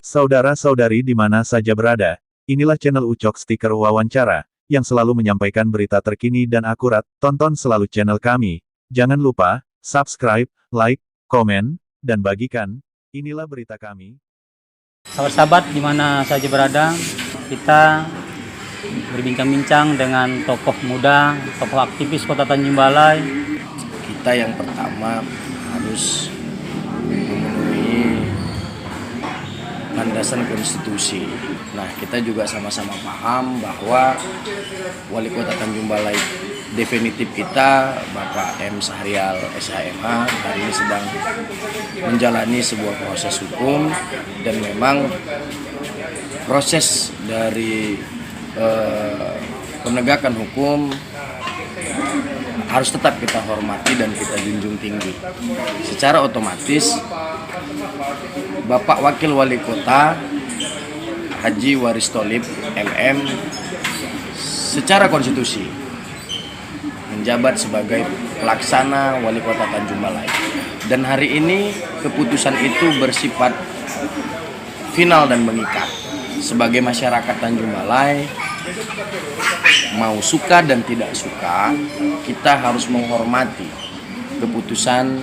Saudara-saudari di mana saja berada, inilah channel Ucok Stiker Wawancara, yang selalu menyampaikan berita terkini dan akurat. Tonton selalu channel kami. Jangan lupa, subscribe, like, komen, dan bagikan. Inilah berita kami. Sahabat-sahabat di mana saja berada, kita berbincang-bincang dengan tokoh muda, tokoh aktivis Kota Tanjung Balai. Kita yang pertama harus memenuhi landasan konstitusi. Nah, kita juga sama-sama paham bahwa Wali Kota Tanjung Balai definitif kita, Bapak M. Sahrial SHMA, hari ini sedang menjalani sebuah proses hukum, dan memang proses dari penegakan hukum harus tetap kita hormati dan kita junjung tinggi. Secara otomatis Bapak Wakil Wali Kota Haji Waris Tholib MM secara konstitusi menjabat sebagai pelaksana Wali Kota Tanjung Balai. Dan hari ini keputusan itu bersifat final dan mengikat. Sebagai masyarakat Tanjung Balai, mau suka dan tidak suka, kita harus menghormati keputusan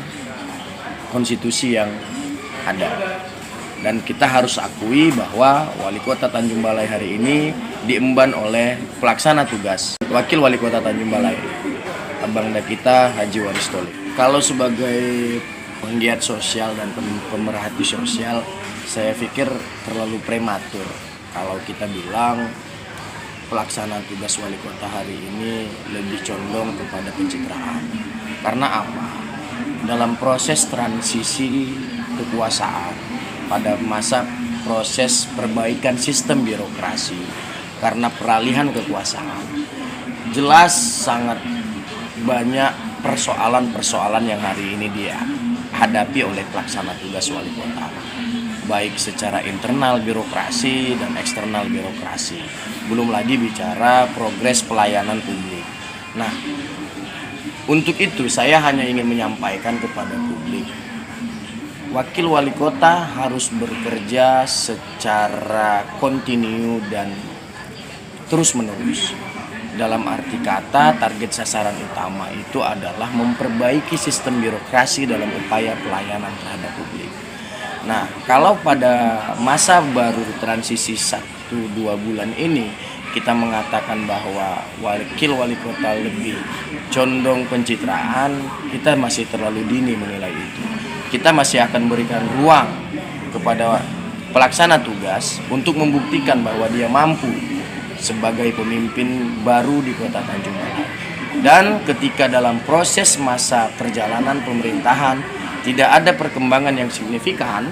konstitusi yang ada. Dan kita harus akui bahwa Wali Kota Tanjung Balai hari ini diemban oleh pelaksana tugas Wakil Wali Kota Tanjung Balai, abangda kita Haji Waris Tholib. Kalau sebagai penggiat sosial dan pemerhati sosial, saya pikir terlalu prematur kalau kita bilang pelaksana tugas wali kota hari ini lebih condong kepada pencitraan. Karena apa? Dalam proses transisi kekuasaan, pada masa proses perbaikan sistem birokrasi, karena peralihan kekuasaan, jelas sangat banyak persoalan-persoalan yang hari ini dia hadapi oleh pelaksana tugas wali kota, baik secara internal birokrasi dan eksternal birokrasi. Belum lagi bicara progres pelayanan publik. Nah, untuk itu saya hanya ingin menyampaikan kepada publik, Wakil Wali Kota harus bekerja secara kontinu dan terus-menerus. Dalam arti kata, target sasaran utama itu adalah memperbaiki sistem birokrasi dalam upaya pelayanan terhadap publik. Nah, kalau pada masa baru transisi 1-2 bulan ini kita mengatakan bahwa Wakil Wali Kota lebih condong pencitraan, kita masih terlalu dini menilai itu. Kita masih akan berikan ruang kepada pelaksana tugas untuk membuktikan bahwa dia mampu sebagai pemimpin baru di Kota Tanjung Balai. Dan ketika dalam proses masa perjalanan pemerintahan tidak ada perkembangan yang signifikan,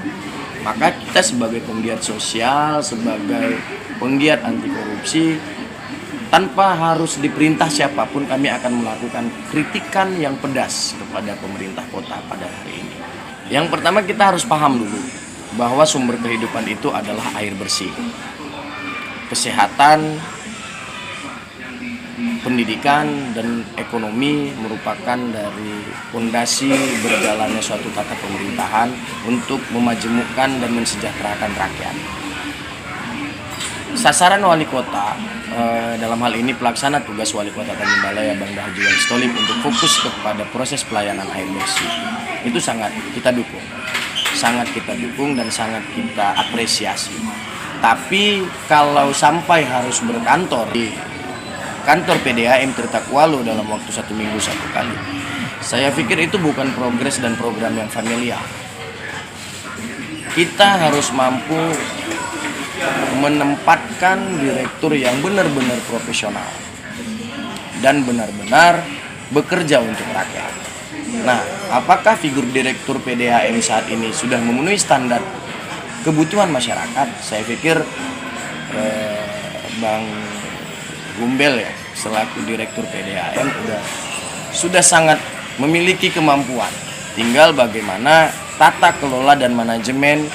maka kita sebagai penggiat sosial, sebagai penggiat anti korupsi, tanpa harus diperintah siapapun, kami akan melakukan kritikan yang pedas kepada pemerintah kota pada hari ini. Yang pertama, kita harus paham dulu bahwa sumber kehidupan itu adalah air bersih. Kesehatan, pendidikan, dan ekonomi merupakan dari fondasi berjalannya suatu tata pemerintahan untuk memajemukkan dan mensejahterakan rakyat. Sasaran wali kota, dalam hal ini pelaksana tugas Wali Kota Tanjung Balai Abangda Haji Waris Tholib, untuk fokus kepada proses pelayanan air bersih, itu sangat kita dukung, dan sangat kita apresiasi. Tapi kalau sampai harus berkantor di kantor PDAM Tirtakualo dalam waktu 1 minggu 1 kali, saya pikir itu bukan progres dan program yang familiar. Kita harus mampu menempatkan direktur yang benar-benar profesional dan benar-benar bekerja untuk rakyat. Nah, apakah figur direktur PDAM saat ini sudah memenuhi standar kebutuhan masyarakat? Saya pikir Bang Gumbel ya, selaku direktur PDAM sudah sangat memiliki kemampuan. Tinggal bagaimana tata kelola dan manajemen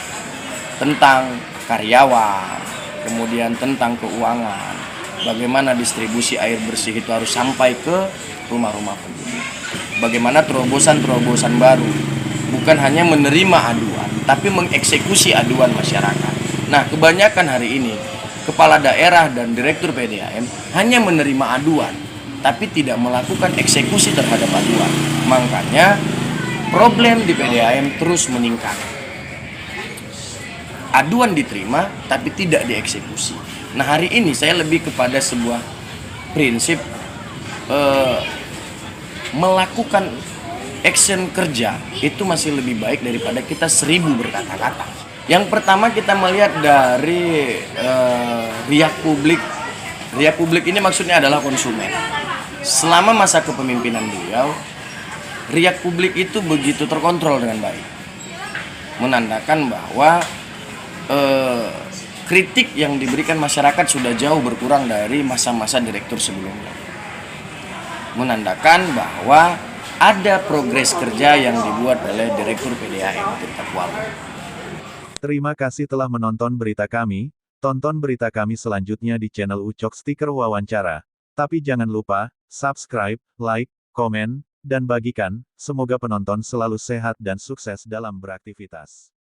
tentang karyawan, kemudian tentang keuangan, bagaimana distribusi air bersih itu harus sampai ke rumah-rumah penduduk. Bagaimana terobosan-terobosan baru, bukan hanya menerima aduan, tapi mengeksekusi aduan masyarakat. Nah, kebanyakan hari ini kepala daerah dan direktur PDAM hanya menerima aduan, tapi tidak melakukan eksekusi terhadap aduan. Makanya problem di PDAM terus meningkat. Aduan diterima, tapi tidak dieksekusi. Nah, hari ini saya lebih kepada sebuah prinsip melakukan action kerja itu masih lebih baik daripada kita 1000 berkata-kata. Yang pertama kita melihat dari riak publik. Riak publik ini maksudnya adalah konsumen. Selama masa kepemimpinan beliau, riak publik itu begitu terkontrol dengan baik. Menandakan bahwa kritik yang diberikan masyarakat sudah jauh berkurang dari masa-masa direktur sebelumnya. Menandakan bahwa ada progres kerja yang dibuat oleh Direktur PDAM Tirta Kuala. Terima kasih telah menonton berita kami. Tonton berita kami selanjutnya di channel Ucok Stiker Wawancara. Tapi jangan lupa, subscribe, like, komen, dan bagikan. Semoga penonton selalu sehat dan sukses dalam beraktivitas.